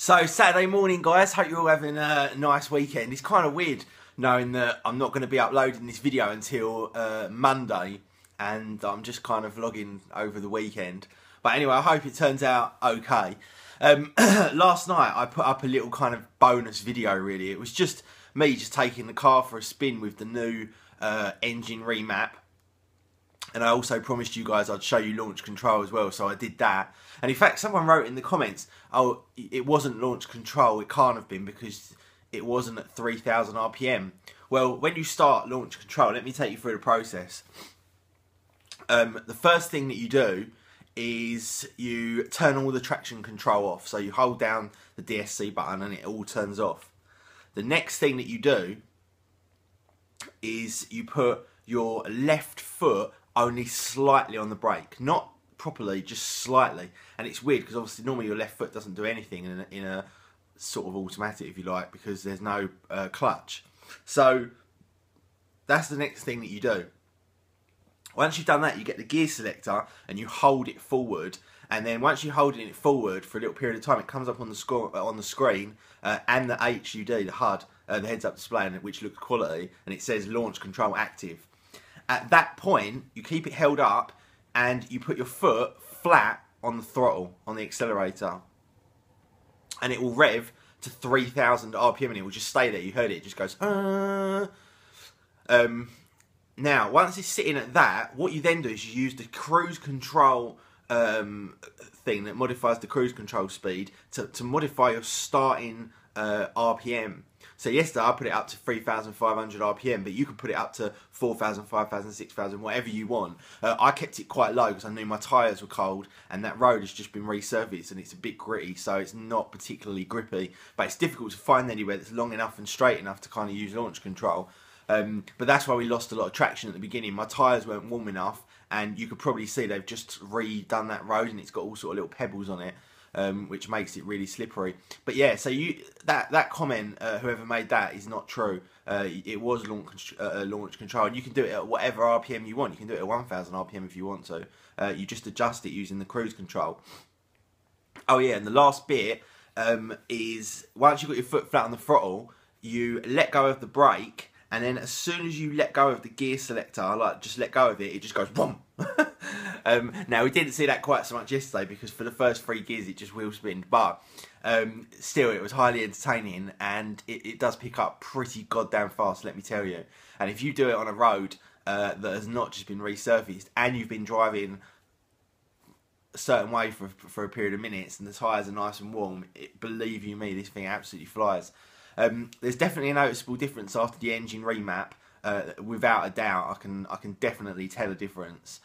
So Saturday morning, guys, hope you're all having a nice weekend. It's kind of weird knowing that I'm not going to be uploading this video until Monday, and I'm just kind of vlogging over the weekend. But anyway, I hope it turns out okay. Last night I put up a little kind of bonus video, really. It was just me just taking the car for a spin with the new engine remap. And I also promised you guys I'd show you launch control as well, so I did that. And in fact, someone wrote in the comments, oh, it wasn't launch control, it can't have been because it wasn't at 3,000 RPM. Well, when you start launch control, let me take you through the process. The first thing that you do is you turn all the traction control off. So you hold down the DSC button and it all turns off. The next thing that you do is you put your left foot only slightly on the brake, not properly, just slightly. And it's weird because obviously normally your left foot doesn't do anything in a sort of automatic, if you like, because there's no clutch. So that's the next thing that you do. Once you've done that, you get the gear selector and you hold it forward. And then once you hold it forward for a little period of time, it comes up on the screen and the HUD, the HUD, the heads-up display, which looks quality, and it says launch control active. At that point, you keep it held up and you put your foot flat on the throttle, on the accelerator. And it will rev to 3,000 RPM and it will just stay there. You heard it, it just goes, Now, once it's sitting at that, what you then do is you use the cruise control thing that modifies the cruise control speed to modify your starting RPM. So yesterday I put it up to 3,500 RPM, but you could put it up to 4,000, 5,000, 6,000, whatever you want. I kept it quite low because I knew my tyres were cold and that road has just been resurfaced and it's a bit gritty, so it's not particularly grippy. But it's difficult to find anywhere that's long enough and straight enough to kind of use launch control. But that's why we lost a lot of traction at the beginning. My tyres weren't warm enough, and you could probably see they've just redone that road and it's got all sort of little pebbles on it. Which makes it really slippery. But yeah, so that comment, whoever made that, is not true. It was launch control, and you can do it at whatever RPM you want. You can do it at 1,000 RPM if you want to. You just adjust it using the cruise control. Oh yeah, and the last bit is once you've got your foot flat on the throttle, you let go of the brake, and then as soon as you let go of the gear selector, like just let go of it, it just goes boom. Now we didn't see that quite so much yesterday because for the first 3 gears it just wheel spinned, but still it was highly entertaining, and it does pick up pretty goddamn fast, let me tell you. And if you do it on a road that has not just been resurfaced and you've been driving a certain way for a period of minutes and the tyres are nice and warm, believe you me, this thing absolutely flies. There's definitely a noticeable difference after the engine remap. Without a doubt, I can definitely tell a difference.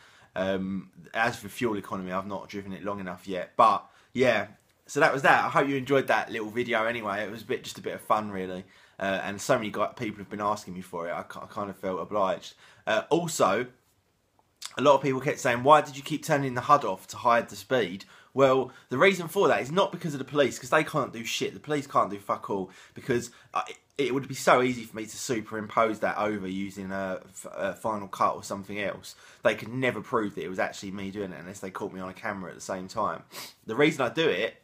As for fuel economy, I've not driven it long enough yet, but yeah. So that was that. I hope you enjoyed that little video. Anyway, it was just a bit of fun, really. And so many people have been asking me for it. I kind of felt obliged. Also, a lot of people kept saying, "Why did you keep turning the HUD off to hide the speed?" Well, the reason for that is not because of the police, because they can't do shit. The police can't do fuck all, because it would be so easy for me to superimpose that over using a Final Cut or something else. They could never prove that it was actually me doing it unless they caught me on a camera at the same time. The reason I do it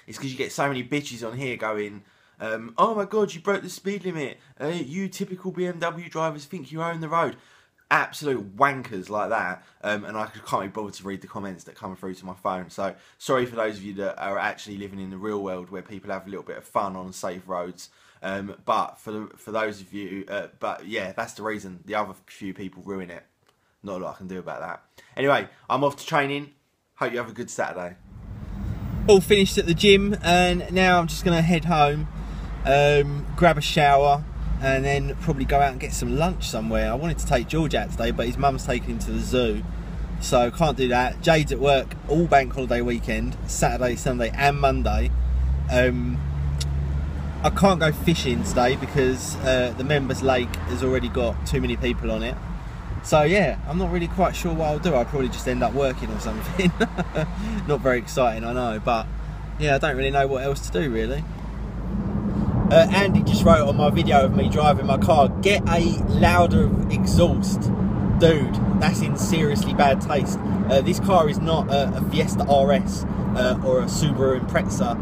is because you get so many bitches on here going, oh my god, you broke the speed limit. You typical BMW drivers think you own the road. Absolute wankers like that, and I can't be bothered to read the comments that come through to my phone. So sorry for those of you that are actually living in the real world where people have a little bit of fun on safe roads. But for those of you, but yeah, that's the reason. The other few people ruin it. Not a lot I can do about that. Anyway, I'm off to training. Hope you have a good Saturday. All finished at the gym, and now I'm just going to head home, grab a shower, and then probably go out and get some lunch somewhere. I wanted to take George out today, but his mum's taking him to the zoo, so can't do that. Jade's at work all bank holiday weekend, Saturday, Sunday and Monday. I can't go fishing today because the members lake has already got too many people on it. So yeah, I'm not really quite sure what I'll do. I'll probably just end up working or something. Not very exciting, I know, but yeah, I don't really know what else to do really. Andy just wrote on my video of me driving my car, get a louder exhaust. Dude, that's in seriously bad taste. This car is not a Fiesta RS. or a Subaru Impreza.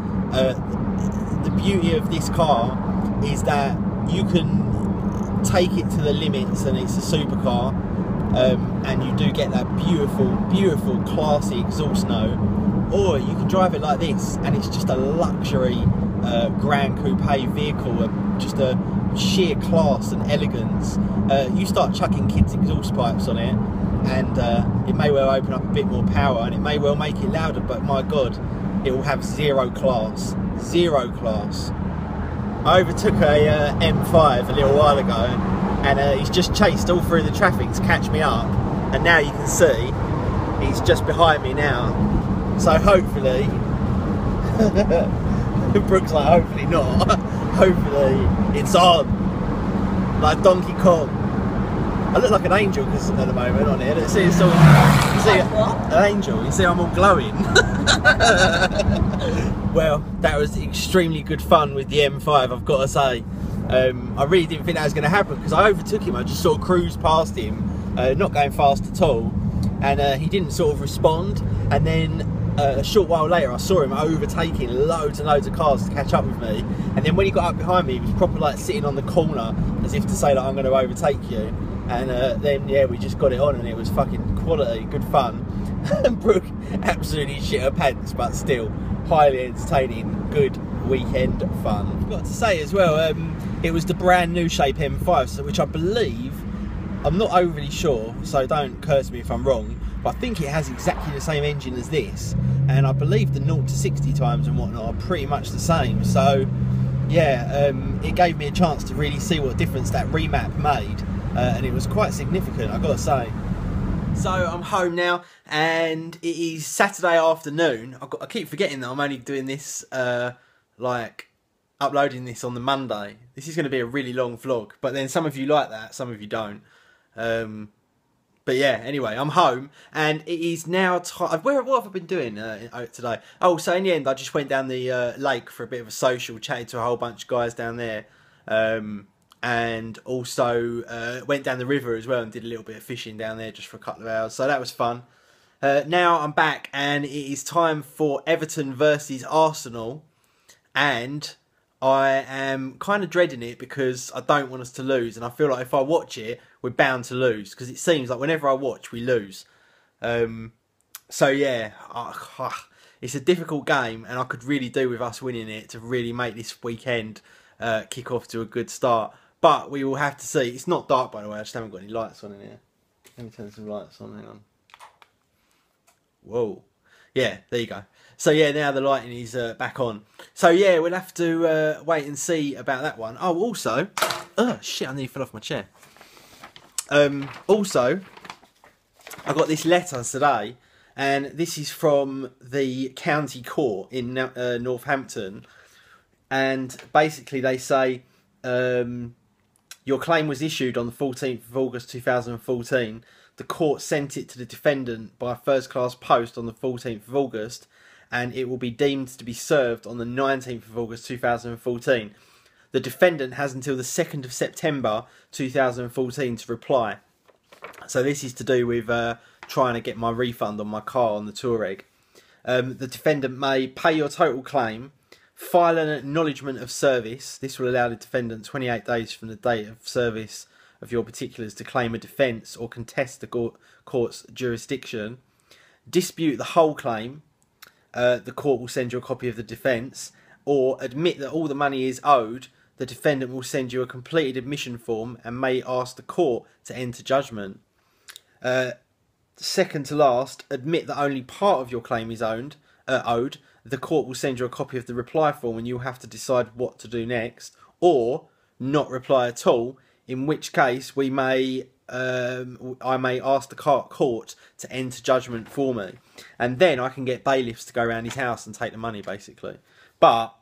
The beauty of this car is that you can take it to the limits, and it's a supercar, and you do get that beautiful classy exhaust note, or you can drive it like this and it's just a luxury Grand Coupe vehicle, just a sheer class and elegance. You start chucking kids' exhaust pipes on it and it may well open up a bit more power, and it may well make it louder, but my god, it will have zero class. I overtook a M5 a little while ago, and he's just chased all through the traffic to catch me up, and now you can see he's just behind me now. So hopefully, Brooke's like, hopefully not, hopefully it's on, like Donkey Kong. I look like an angel cause at the moment on here. Let's see, it's all, you see, an angel. You see, I'm all glowing. Well, that was extremely good fun with the M5, I've got to say. I really didn't think that was going to happen because I overtook him. I just sort of cruised past him, not going fast at all, and he didn't sort of respond. And then a short while later, I saw him overtaking loads and loads of cars to catch up with me. And then when he got up behind me, he was proper like sitting on the corner as if to say that I'm going to overtake you. And then yeah, we just got it on, and it was fucking quality, good fun. And Brooke absolutely shit her pants, but still highly entertaining, good weekend fun. I've got to say as well, it was the brand new shape M5, so which I believe, I'm not overly sure, so don't curse me if I'm wrong, but I think it has exactly the same engine as this, and I believe the 0 to 60 times and whatnot are pretty much the same. So yeah, it gave me a chance to really see what difference that remap made, and it was quite significant, I've got to say. So I'm home now, and it is Saturday afternoon. I keep forgetting that I'm only doing this, like, uploading this on the Monday. This is going to be a really long vlog, but then some of you like that, some of you don't. But yeah, anyway, I'm home, and it is now time. What have I been doing today? Oh, so in the end, I just went down the lake for a bit of a social, chatted to a whole bunch of guys down there. And also went down the river as well and did a little bit of fishing down there just for a couple of hours, so that was fun. Now I'm back, and it is time for Everton versus Arsenal, and I am kind of dreading it because I don't want us to lose, and I feel like if I watch it, we're bound to lose, because it seems like whenever I watch, we lose. So yeah, it's a difficult game, and I could really do with us winning it to really make this weekend kick off to a good start. But we will have to see. It's not dark, by the way. I just haven't got any lights on in here. Let me turn some lights on. Hang on. Whoa. Yeah, there you go. So yeah, now the lighting is back on. So yeah, we'll have to wait and see about that one. Oh, also, oh shit! I nearly fell off my chair. Also, I got this letter today, and this is from the county court in Northampton, and basically they say, your claim was issued on the 14th of August 2014. The court sent it to the defendant by first class post on the 14th of August, and it will be deemed to be served on the 19th of August 2014. The defendant has until the 2nd of September 2014 to reply. So this is to do with trying to get my refund on my car on the Touareg. The defendant may pay your total claim, file an acknowledgement of service. This will allow the defendant 28 days from the date of service of your particulars to claim a defence or contest the court's jurisdiction. Dispute the whole claim. The court will send you a copy of the defence, or admit that all the money is owed. The defendant will send you a completed admission form and may ask the court to enter judgment. Second to last, admit that only part of your claim is owed. The court will send you a copy of the reply form, and you'll have to decide what to do next, or not reply at all, in which case I may ask the court to enter judgment for me, and then I can get bailiffs to go around his house and take the money, basically. But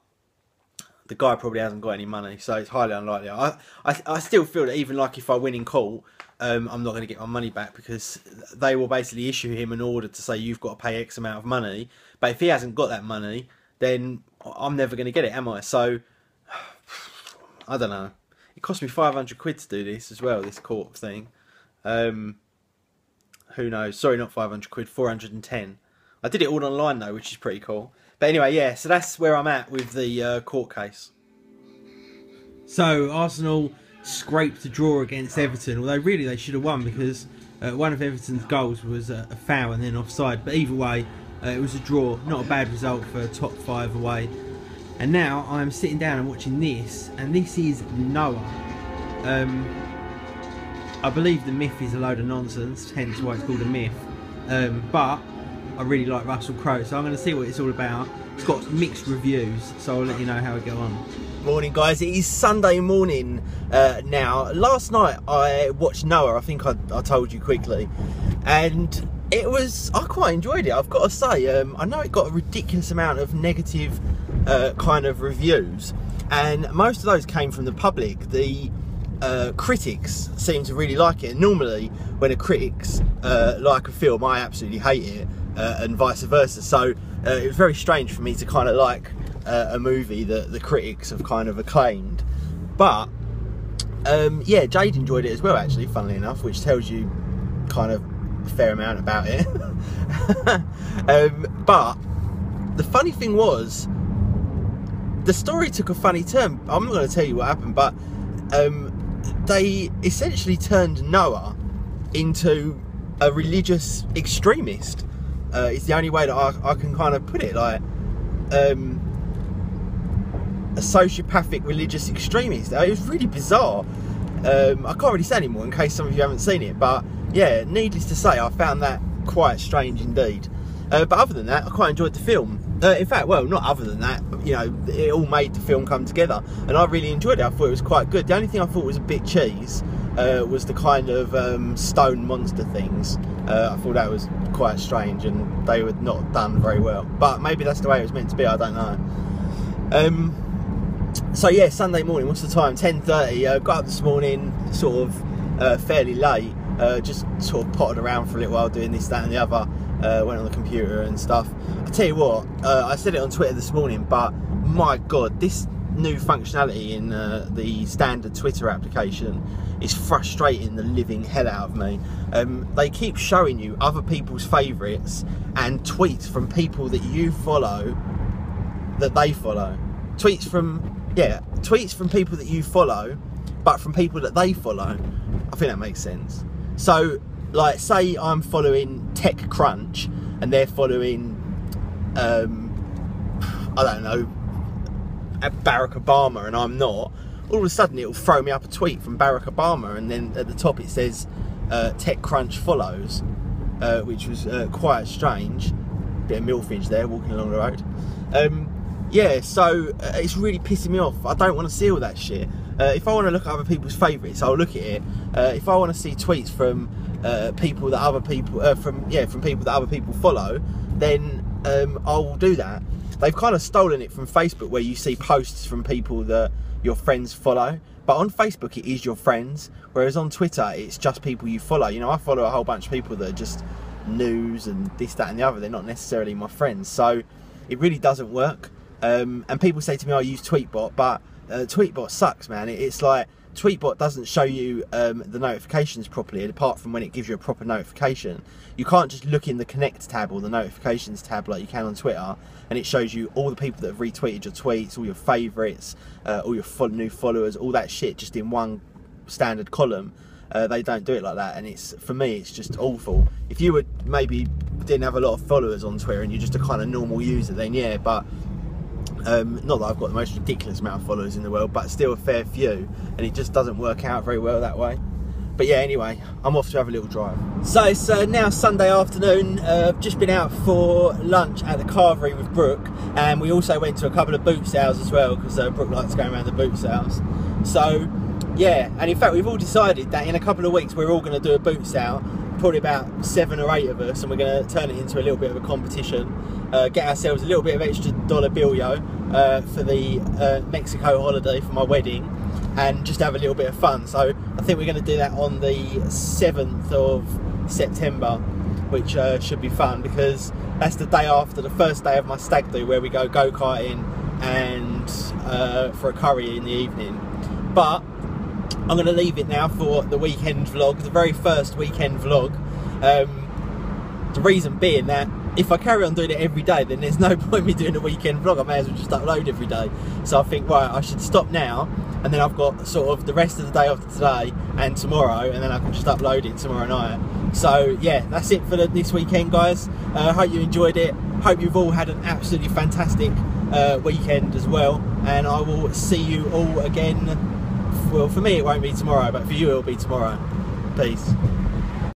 the guy probably hasn't got any money, so it's highly unlikely. I still feel that even like if I win in court, I'm not going to get my money back, because they will basically issue him an order to say you've got to pay X amount of money. But if he hasn't got that money, then I'm never going to get it, am I? So, I don't know. It cost me 500 quid to do this as well, this court thing. Who knows? Sorry, not 500 quid, 410. I did it all online though, which is pretty cool. But anyway, yeah, so that's where I'm at with the court case. So Arsenal scraped a draw against Everton, although really they should have won because one of Everton's goals was a foul and then offside. But either way, it was a draw, not a bad result for top 5 away. And now I'm sitting down and watching this, and this is Noah. I believe the myth is a load of nonsense, hence why it's called a myth. But I really like Russell Crowe, so I'm going to see what it's all about. It's got mixed reviews, so I'll let you know how we get on. Morning guys, it is Sunday morning now. Last night I watched Noah, I think I told you quickly, and I quite enjoyed it, I've got to say. I know it got a ridiculous amount of negative kind of reviews, and most of those came from the public. The critics seem to really like it. Normally when the critics like a film, I absolutely hate it, and vice versa. So it was very strange for me to kind of like a movie that the critics have kind of acclaimed. But yeah, Jade enjoyed it as well, actually, funnily enough, which tells you kind of a fair amount about it. But the funny thing was, the story took a funny turn. I'm not going to tell you what happened, but they essentially turned Noah into a religious extremist. It's the only way that I can kind of put it, like a sociopathic religious extremist. It was really bizarre. I can't really say anymore in case some of you haven't seen it, but yeah, needless to say, I found that quite strange indeed. But other than that, I quite enjoyed the film. In fact, well, not other than that, you know, it all made the film come together, and I really enjoyed it. I thought it was quite good. The only thing I thought was a bit cheese was the kind of stone monster things. I thought that was quite strange, and they were not done very well. But maybe that's the way it was meant to be, I don't know. So yeah, Sunday morning, what's the time? 10:30. Got up this morning, sort of fairly late, just sort of potted around for a little while doing this, that and the other. Went on the computer and stuff. I tell you what, I said it on Twitter this morning, but my god, this new functionality in the standard Twitter application is frustrating the living hell out of me. They keep showing you other people's favourites and tweets from people that you follow that they follow. Tweets from people that you follow, but from people that they follow. I think that makes sense. So, like, say I'm following TechCrunch and they're following, I don't know, Barack Obama, and I'm not. All of a sudden it'll throw me up a tweet from Barack Obama, and then at the top it says TechCrunch follows, which was quite strange. Bit of Milfinch there walking along the road. Yeah, so it's really pissing me off. I don't want to see all that shit. If I want to look at other people's favourites, I'll look at it. If I want to see tweets from people that other people from people that other people follow, then I'll do that. They've kind of stolen it from Facebook, where you see posts from people that your friends follow. But on Facebook, it is your friends, whereas on Twitter, it's just people you follow. You know, I follow a whole bunch of people that are just news and this, that, and the other. They're not necessarily my friends, so it really doesn't work. And people say to me, I use Tweetbot, but Tweetbot sucks, man. It's like, Tweetbot doesn't show you the notifications properly, apart from when it gives you a proper notification. You can't just look in the Connect tab or the Notifications tab like you can on Twitter, and it shows you all the people that have retweeted your tweets, all your favourites, all your new followers, all that shit just in one standard column. They don't do it like that, and for me, it's just awful. If you maybe didn't have a lot of followers on Twitter and you're just a kind of normal user, then yeah, but not that I've got the most ridiculous amount of followers in the world, but still a fair few, and it just doesn't work out very well that way. But yeah, anyway, I'm off to have a little drive. So it's now Sunday afternoon. I've just been out for lunch at the Carvery with Brooke, and we also went to a couple of boot sales as well, because Brooke likes going around the boot sales. So yeah, and in fact we've all decided that in a couple of weeks we're all going to do a boot sale, probably about 7 or 8 of us, and we're going to turn it into a little bit of a competition, get ourselves a little bit of extra dollar billio for the Mexico holiday for my wedding, and just have a little bit of fun. So I think we're going to do that on the 7th of September, which should be fun, because that's the day after the first day of my stag do, where we go go-karting and for a curry in the evening. But I'm going to leave it now for the weekend vlog, the very first weekend vlog. The reason being that if I carry on doing it every day, then there's no point me doing a weekend vlog. I may as well just upload every day. So I think, right, I should stop now, and then I've got sort of the rest of the day after today and tomorrow, and then I can just upload it tomorrow night. So yeah, that's it for this weekend, guys. Hope you enjoyed it. Hope you've all had an absolutely fantastic weekend as well, and I will see you all again. Well, for me it won't be tomorrow, but for you it'll be tomorrow. Peace.